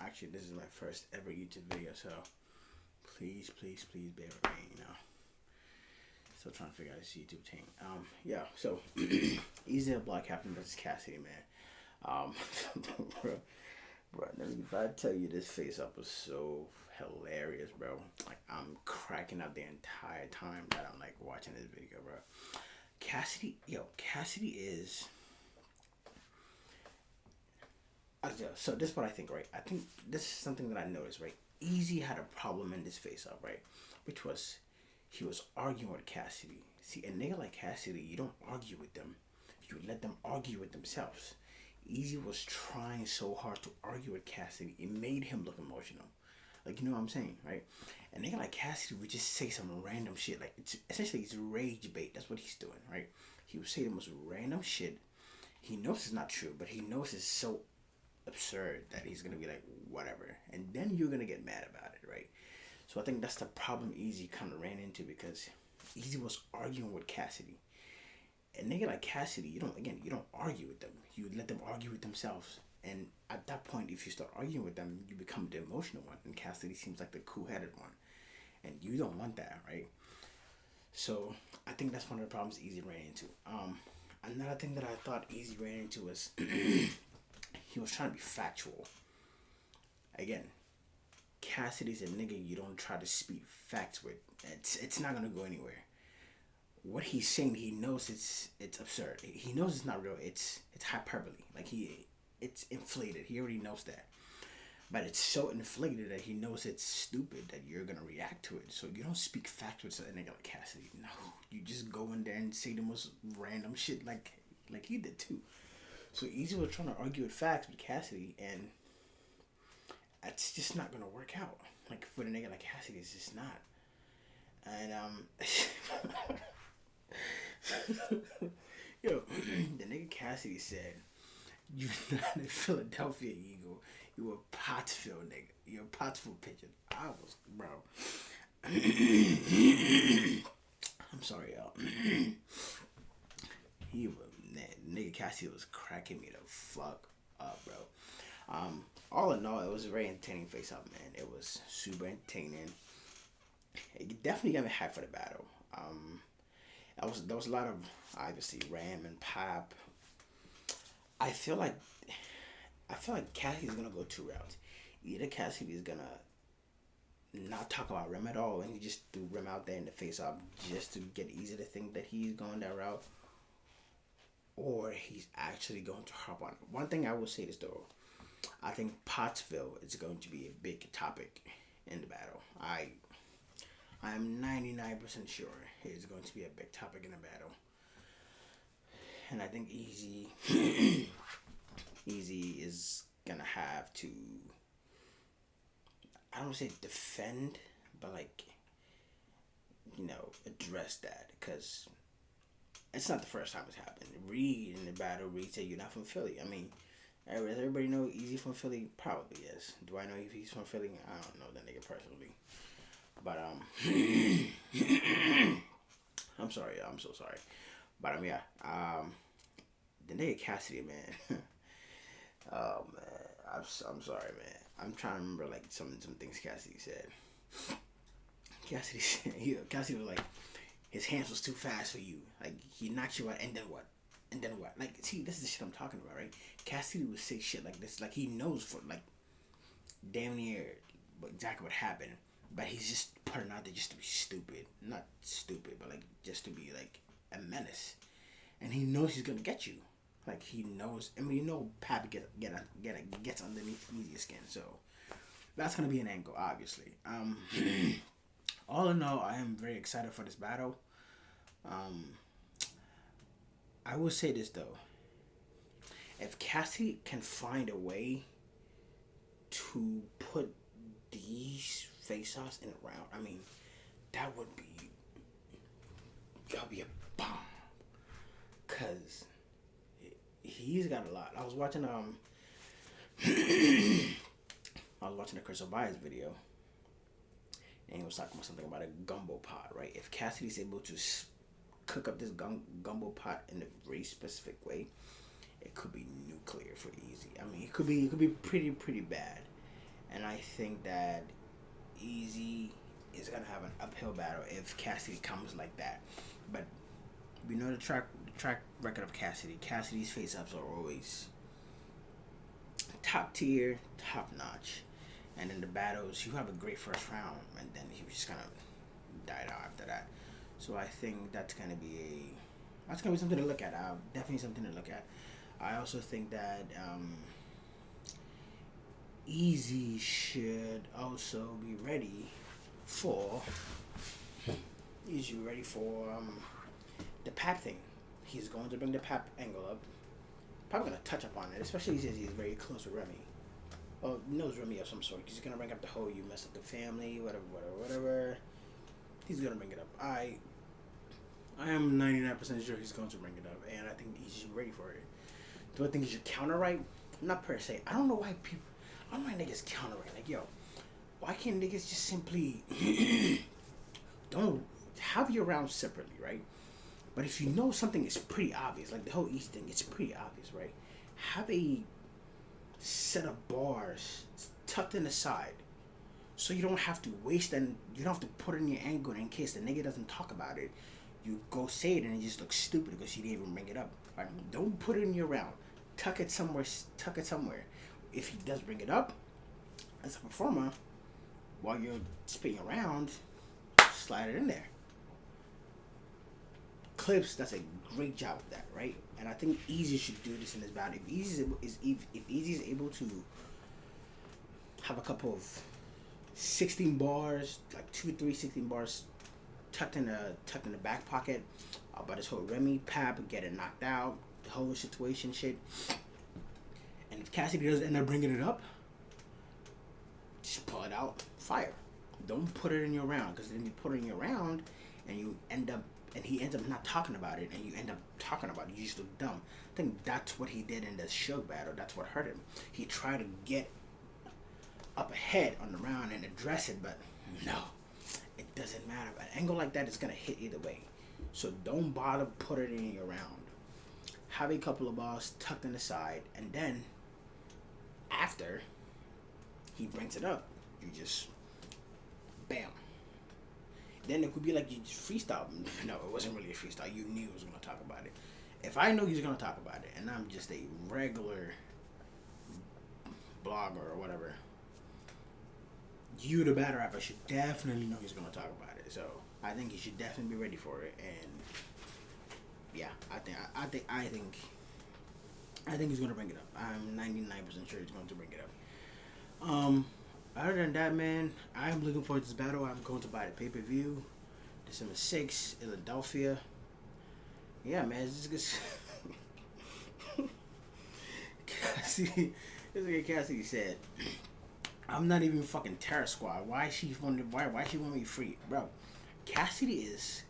Actually, this is my first ever YouTube video, so please, please, please bear with me. Still trying to figure out this YouTube thing. Yeah. So, Eazytheblockcaptain versus Cassidy, man. Bro, if I tell you this face up was so hilarious, bro. Like I'm cracking up the entire time that I'm like watching this video, bro. Cassidy is. So this is what I think, right? I think this is something that I noticed, right? Easy had a problem in this face up, right? Which was he was arguing with Cassidy. See, a nigga like Cassidy, you don't argue with them. You let them argue with themselves. Easy was trying so hard to argue with Cassidy. It made him look emotional. Like, you know what I'm saying, right? A nigga like Cassidy would just say some random shit. Like, it's essentially it's rage bait. That's what he's doing, right? He would say the most random shit. He knows it's not true, but he knows it's so absurd that he's gonna be like, whatever. And then you're gonna get mad about it, right? So I think that's the problem Eazy kind of ran into, because Eazy was arguing with Cassidy. A nigga like Cassidy, you don't argue with them. You let them argue with themselves. And at that point, if you start arguing with them, you become the emotional one. And Cassidy seems like the cool-headed one. And you don't want that, right? So I think that's one of the problems Eazy ran into. Another thing that I thought Eazy ran into was he was trying to be factual. Again, Cassidy's a nigga you don't try to speak facts with. It's not gonna go anywhere. What he's saying, he knows it's absurd. He knows it's not real. It's hyperbole. Like it's inflated. He already knows that. But it's so inflated that he knows it's stupid that you're gonna react to it. So you don't speak facts with a nigga like Cassidy. No, you just go in there and say the most random shit like he did too. So Eazy was trying to argue with facts with Cassidy, and it's just not gonna work out. Like for the nigga like Cassidy, it's just not. And yo, the nigga Cassidy said, "You're not a Philadelphia Eagle. You a Pottsville nigga. You're a Pottsville pigeon." I was, bro. I'm sorry, y'all. Nigga Cassidy was cracking me the fuck up, bro. All in all, it was a very entertaining face up, man. It was super entertaining. It definitely got me hyped for the battle. There was a lot of obviously Ram and Pop. I feel like Cassidy's gonna go two routes. Either Cassidy's gonna not talk about Ram at all, and he just threw Ram out there in the face up just to get Eazy to think that he's going that route, or he's actually going to hop on it. One thing I will say is though, I think Pottsville is going to be a big topic in the battle. I am 99% sure it's going to be a big topic in the battle. And I think Eazy is gonna have to, I don't want to say defend, but like, address that, because it's not the first time it's happened. Reed in the battle, Reed said, "You're not from Philly." I mean, does everybody know Eazy from Philly? Probably yes. Do I know if he's from Philly? I don't know that nigga personally. But I'm sorry, I'm so sorry. But yeah, the nigga Cassidy, man. Oh man, I'm sorry, man. I'm trying to remember like some things Cassidy said. Cassidy said, Cassidy was like, his hands was too fast for you. Like he knocked you out, and then what? And then what? Like, see, this is the shit I'm talking about, right? Cassidy would say shit like this, like he knows for like damn near exactly what happened, but he's just putting out there just to be stupid. Not stupid, but like just to be like a menace. And he knows he's gonna get you. Like he knows. I mean, Pappy gets underneath Eazy's skin, so that's gonna be an angle, obviously. All in all, I am very excited for this battle. I will say this though: if Cassidy can find a way to put these face-offs in a round, I mean, that would be a bomb. Cause he's got a lot. I was watching the Chris Obias video, and he was talking about something about a gumbo pot, right? If Cassidy's able to cook up this gumbo pot in a very specific way, it could be nuclear for Eazy. I mean, it could be pretty bad. and I think that Eazy is gonna have an uphill battle if Cassidy comes like that. But we know the track record of Cassidy. Cassidy's face-ups are always top tier, top notch. And in the battles, you have a great first round, and then he just kind of died out after that. So I think that's gonna be something to look at. Definitely something to look at. I also think that Eazy should also be ready for the Pap thing. He's going to bring the Pap angle up. Probably gonna touch up on it, especially since he's very close with Remy. Well, knows Remy of some sort. He's gonna bring up the whole "you mess up the family," whatever. He's gonna bring it up. I am 99% sure he's going to bring it up, and I think he's ready for it. Do I think he should counter right? Not per se. I don't know why niggas counter right. Like, yo, why can't niggas just simply don't have your rounds separately, right? But if you know something is pretty obvious, like the whole East thing, it's pretty obvious, right? Have a set of bars tucked in the side, so you don't have to waste and you don't have to put it in your angle in case the nigga doesn't talk about it. You go say it and it just looks stupid because you didn't even bring it up. Right? Don't put it in your round. Tuck it somewhere. If he does bring it up as a performer, while you're spinning around, slide it in there. Clips does a great job with that, right? And I think Eazy should do this in his battle. If Eazy is able to have a couple of 16 bars, like 2-3 16 bars tucked in the back pocket about his whole Remy Pap getting knocked out, the whole situation shit. And if Cassidy doesn't end up bringing it up, just pull it out, fire. Don't put it in your round, because then you put it in your round and he ends up not talking about it, and you end up talking about it. You just look dumb. I think that's what he did in the Suge battle. That's what hurt him. He tried to get up ahead on the round and address it, but no, it doesn't matter. An angle like that is gonna hit either way. So don't bother putting it in your round. Have a couple of balls tucked in the side, and then after he brings it up, you just bam. Then it could be like you just freestyle. No, it wasn't really a freestyle. You knew he was going to talk about it. If I know he's going to talk about it, and I'm just a regular blogger or whatever, you, the battle rapper, should definitely know he's going to talk about it. So I think he should definitely be ready for it. And yeah, I think he's going to bring it up. I'm 99% sure he's going to bring it up. Other than that, man, I'm looking forward to this battle. I'm going to buy the pay-per-view, December 6th, Philadelphia. Yeah, man, it's just Cassidy said, "I'm not even fucking Terror Squad. Why she want me free, bro?" Cassidy's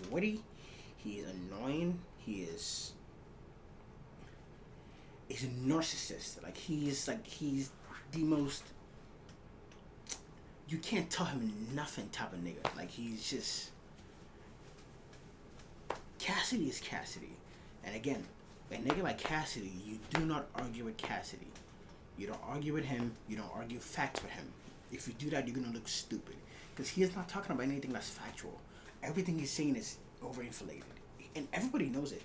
witty. He is annoying. He's a narcissist. He's the most, you can't tell him nothing type of nigga. He's just, Cassidy is Cassidy. And again, a nigga like Cassidy, you do not argue with Cassidy. You don't argue with him. You don't argue facts with him. If you do that, you're gonna look stupid. Because he is not talking about anything that's factual. Everything he's saying is overinflated. And everybody knows it.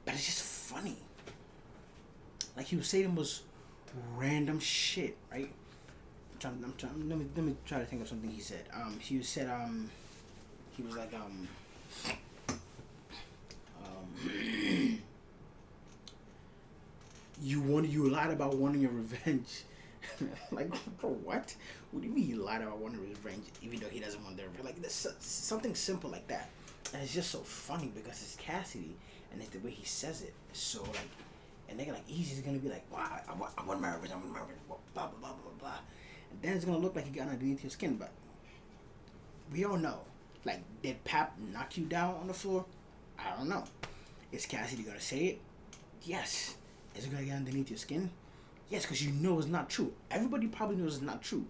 But it's just funny. He was saying was random shit, right? Let me try to think of something he said. He was like, you lied about wanting your revenge. For what? What do you mean you lied about wanting revenge, even though he doesn't want their revenge? There's something simple like that. And it's just so funny because it's Cassidy, and it's the way he says it. It's so and nigga Eazy's gonna be like, wow, I want my revenge, blah, blah, blah, blah, blah. And then it's gonna look like he got underneath your skin, but we all know. Did Pap knock you down on the floor? I don't know. Is Cassidy gonna say it? Yes. Is it gonna get underneath your skin? Yes, because you know it's not true. Everybody probably knows it's not true.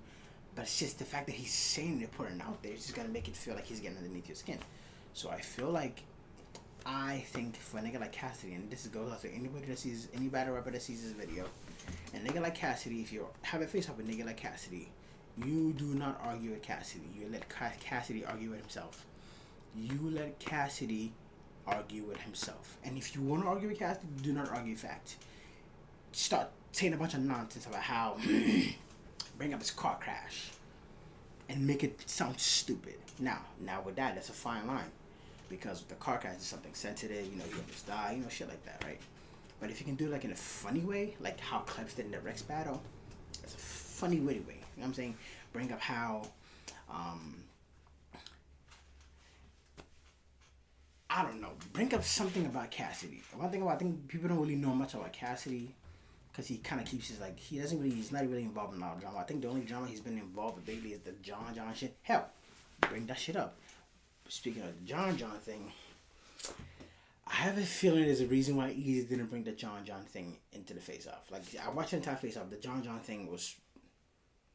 But it's just the fact that he's saying it, putting it out there, it's just gonna make it feel like he's getting underneath your skin. So I think for a nigga like Cassidy, and this goes out to anybody that sees, any battle rapper that sees this video, And nigga like Cassidy, if you have a face off with a nigga like Cassidy, you do not argue with Cassidy. You let Cassidy argue with himself. You let Cassidy argue with himself. And if you want to argue with Cassidy, do not argue facts. Start saying a bunch of nonsense about how bring up his car crash and make it sound stupid. Now with that, that's a fine line because the car crash is something sensitive. You know, you almost die. You know, shit like that, right? But if you can do it like in a funny way, like how Klebs did in the Rex battle, that's a funny witty way. You know what I'm saying? Bring up how I don't know. Bring up something about Cassidy. One thing about I think people don't really know much about Cassidy because he kind of keeps his like he's not really involved in a lot of drama. I think the only drama he's been involved with lately is the John shit. Hell, bring that shit up. Speaking of the John thing, I have a feeling there's a reason why Eazy didn't bring the John thing into the face off. Like I watched the entire face off. The John thing was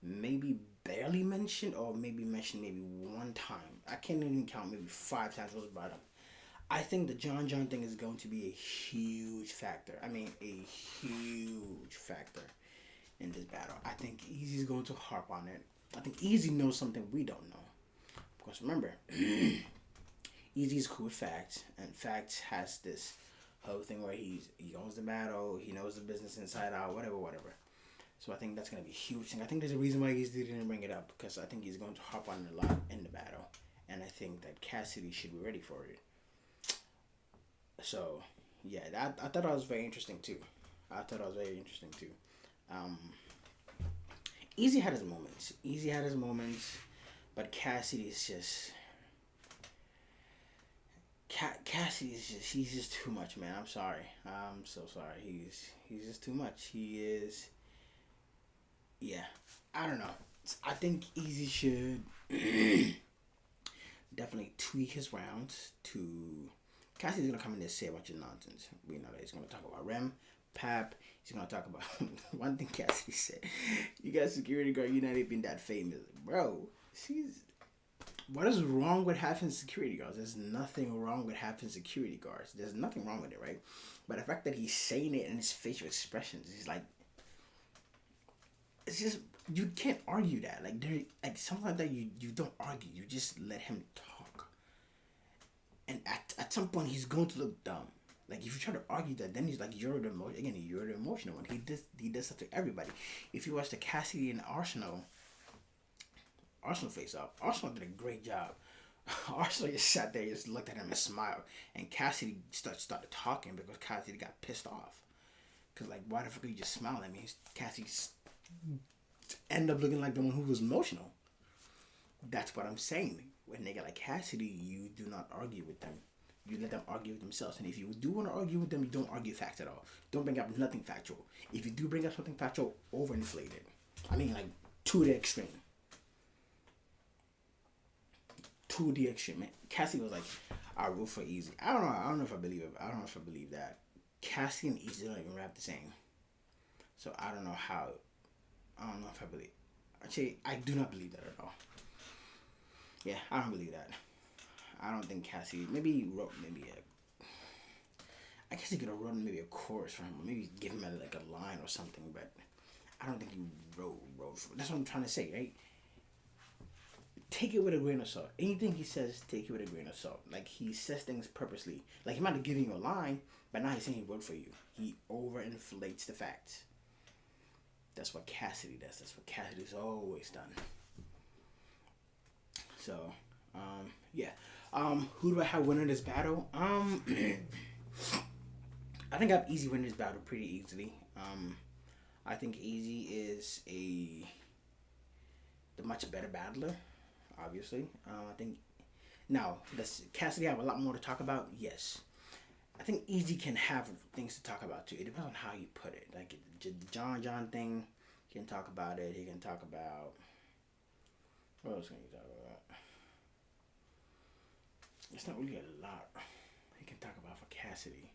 maybe barely mentioned or maybe mentioned maybe one time. I can't even count. Maybe 5 times it was brought up. I think the John thing is going to be a huge factor. I mean, a huge factor in this battle. I think Eazy's going to harp on it. I think Eazy knows something we don't know. Because remember, Eazy's cool with Facts, and Facts has this whole thing where he owns the battle, he knows the business inside out, whatever. So I think that's going to be a huge thing. I think there's a reason why Eazy didn't bring it up, because I think he's going to harp on it a lot in the battle. And I think that Cassidy should be ready for it. So, yeah, I thought that was very interesting too. Eazy had his moments. But Cassidy is just... Cassidy is just... He's just too much, man. I'm sorry. I'm so sorry. He's just too much. He is... Yeah. I don't know. I think Eazy should definitely tweak his rounds to... Cassidy's going to come in there and say a bunch of nonsense. We know that he's going to talk about Rem, Pap. He's going to talk about... One thing Cassidy said. You got security guard. You're not even that famous. Bro, what is wrong with having security guards? There's nothing wrong with having security guards. There's nothing wrong with it, right? But the fact that he's saying it in his facial expressions, he's like... It's just... You can't argue that. Like something like that, you don't argue. You just let him talk. And at some point, he's going to look dumb. Like, if you try to argue that, then he's like, you're the emotional one. He does that to everybody. If you watch the Cassidy and Arsenal face off, Arsenal did a great job. Arsenal just sat there, just looked at him and smiled. And Cassidy started talking because Cassidy got pissed off. Because, like, why the fuck are you just smiling at me? Cassidy ended up looking like the one who was emotional. That's what I'm saying. When they get like Cassidy, you do not argue with them. You let them argue with themselves. And if you do want to argue with them, you don't argue facts at all. Don't bring up nothing factual. If you do bring up something factual, overinflate it. I mean, like, to the extreme. To the extreme. Man, Cassidy was like, I root for Eazy. I don't know if I believe it. I don't know if I believe that. Cassidy and Eazy don't even rap the same. So I don't know if I believe. Actually, I do not believe that at all. Yeah, I don't believe that. I don't think Cassidy... Maybe he wrote I guess he could have written maybe a chorus for him. Or maybe give him a line or something. But I don't think he wrote for... That's what I'm trying to say, right? Take it with a grain of salt. Anything he says, take it with a grain of salt. Like, he says things purposely. Like, he might have given you a line, but now he's saying he wrote for you. He overinflates the facts. That's what Cassidy does. That's what Cassidy's always done. So, yeah. Who do I have winning this battle? I think I have Eazy winning this battle pretty easily. I think Eazy is the much better battler, obviously. I think now does Cassidy have a lot more to talk about? Yes. I think Eazy can have things to talk about too. It depends on how you put it. Like the John thing, he can talk about it. He can talk about what else can you talk about? It's not really a lot he can talk about for Cassidy.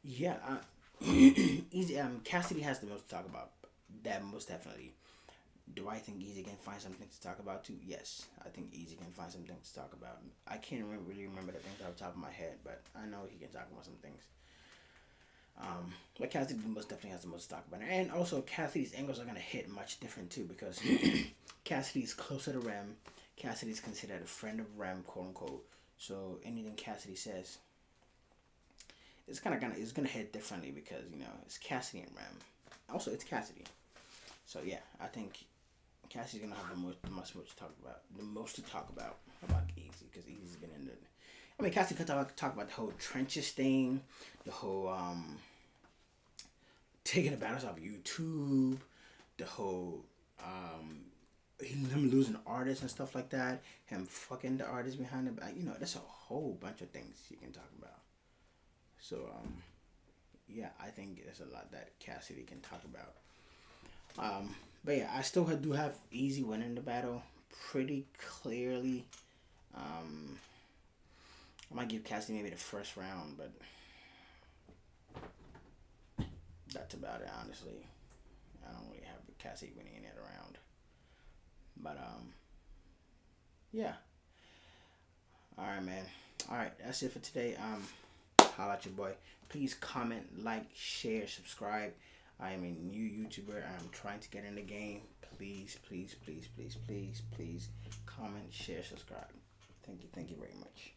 Yeah, Eazy. Cassidy has the most to talk about. That most definitely. Do I think Eazy can find something to talk about too? Yes, I think Eazy can find something to talk about. I can't really remember the things off the top of my head, but I know he can talk about some things. But Cassidy most definitely has the most to talk about, and also Cassidy's angles are gonna hit much different too because Cassidy's closer to Rem. Cassidy's considered a friend of Rem, quote unquote. So anything Cassidy says, it's it's gonna hit differently because it's Cassidy and Rem. Also, it's Cassidy. So yeah, I think Cassidy's gonna have the most to talk about. The most to talk about Eazy because Eazy's been in the. I mean, Cassidy could talk about the whole trenches thing, the whole taking the battles off YouTube, the whole him losing artists and stuff like that, him fucking the artists behind the back. That's a whole bunch of things you can talk about. So yeah, I think there's a lot that Cassidy can talk about. But yeah, I still do have Eazy winning the battle pretty clearly. I might give Cassidy maybe the first round, but that's about it, honestly. I don't really have Cassidy winning any other round. But yeah. All right, man. All right, that's it for today. Holla at your boy. Please comment, like, share, subscribe. I am a new YouTuber. I'm trying to get in the game. Please, please, please, please, please, please comment, share, subscribe. Thank you very much.